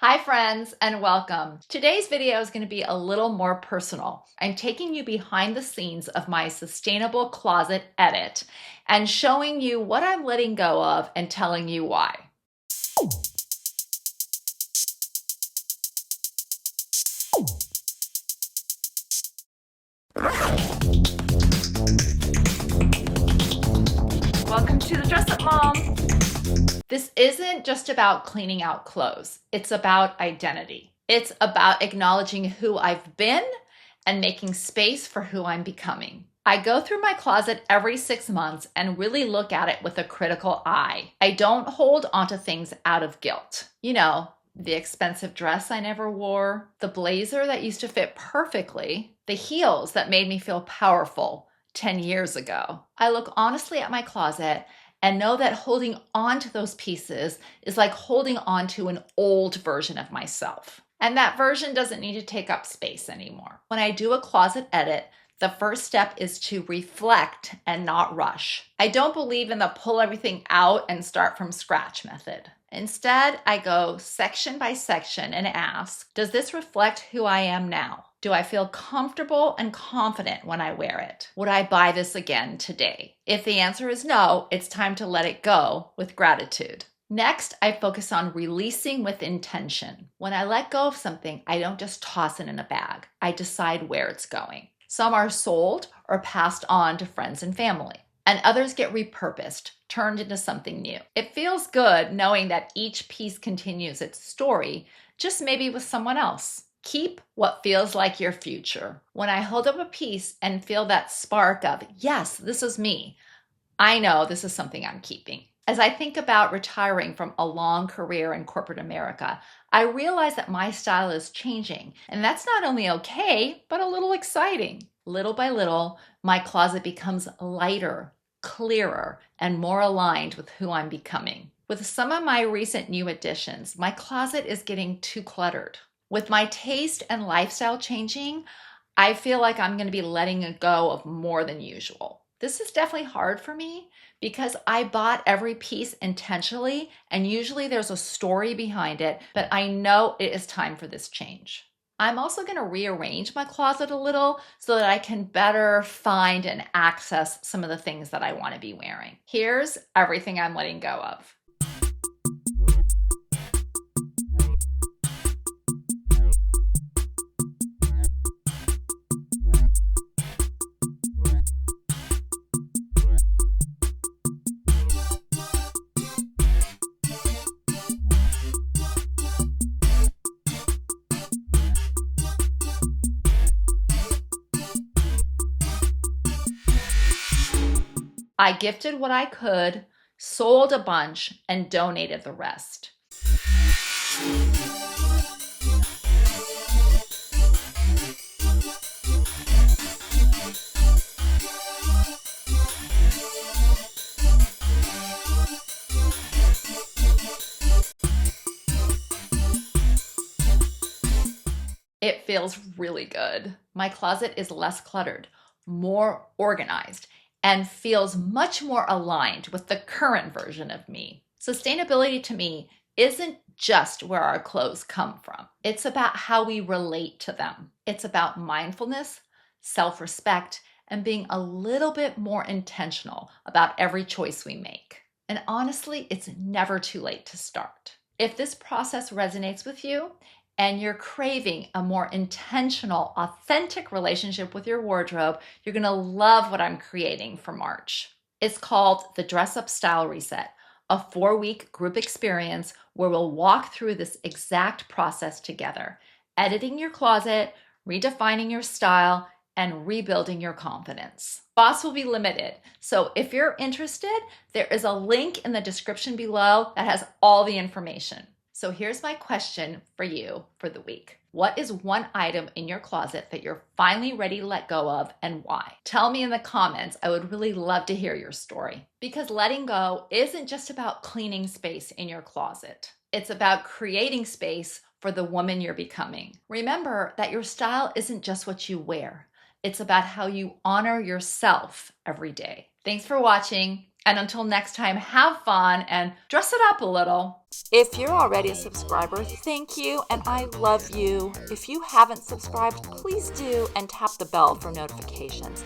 Hi friends and welcome. Today's video is going to be a little more personal. I'm taking you behind the scenes of my sustainable closet edit and showing you what I'm letting go of and telling you why. Welcome to the Dress Up Mom. This isn't just about cleaning out clothes. It's about identity. It's about acknowledging who I've been and making space for who I'm becoming. I go through my closet every 6 months and really look at it with a critical eye. I don't hold onto things out of guilt. You know, the expensive dress I never wore, the blazer that used to fit perfectly, the heels that made me feel powerful 10 years ago. I look honestly at my closet and know that holding on to those pieces is like holding on to an old version of myself. And that version doesn't need to take up space anymore. When I do a closet edit, the first step is to reflect and not rush. I don't believe in the pull everything out and start from scratch method. Instead, I go section by section and ask, does this reflect who I am now? Do I feel comfortable and confident when I wear it? Would I buy this again today? If the answer is no, it's time to let it go with gratitude. Next, I focus on releasing with intention. When I let go of something, I don't just toss it in a bag. I decide where it's going. Some are sold or passed on to friends and family, and others get repurposed, turned into something new. It feels good knowing that each piece continues its story, just maybe with someone else. Keep what feels like your future. When I hold up a piece and feel that spark of, yes, this is me, I know this is something I'm keeping. As I think about retiring from a long career in corporate America, I realize that my style is changing, and that's not only okay, but a little exciting. Little by little, my closet becomes lighter, clearer, and more aligned with who I'm becoming. With some of my recent new additions, my closet is getting too cluttered. With my taste and lifestyle changing, I feel like I'm going to be letting go of more than usual. This is definitely hard for me because I bought every piece intentionally, and usually there's a story behind it, but I know it is time for this change. I'm also going to rearrange my closet a little so that I can better find and access some of the things that I want to be wearing. Here's everything I'm letting go of. I gifted what I could, sold a bunch, and donated the rest. It feels really good. My closet is less cluttered, more organized, and feels much more aligned with the current version of me. Sustainability to me isn't just where our clothes come from. It's about how we relate to them. It's about mindfulness, self-respect, and being a little bit more intentional about every choice we make. And honestly, it's never too late to start. If this process resonates with you, and you're craving a more intentional, authentic relationship with your wardrobe, you're gonna love what I'm creating for March. It's called the Dress Up Style Reset, a 4-week group experience where we'll walk through this exact process together, editing your closet, redefining your style, and rebuilding your confidence. Spots will be limited, so if you're interested, there is a link in the description below that has all the information. So here's my question for you for the week. What is one item in your closet that you're finally ready to let go of, and why? Tell me in the comments. I would really love to hear your story. Because letting go isn't just about cleaning space in your closet. It's about creating space for the woman you're becoming. Remember that your style isn't just what you wear. It's about how you honor yourself every day. Thanks for watching. And until next time, have fun and dress it up a little. If you're already a subscriber, thank you, and I love you. If you haven't subscribed, please do, and tap the bell for notifications.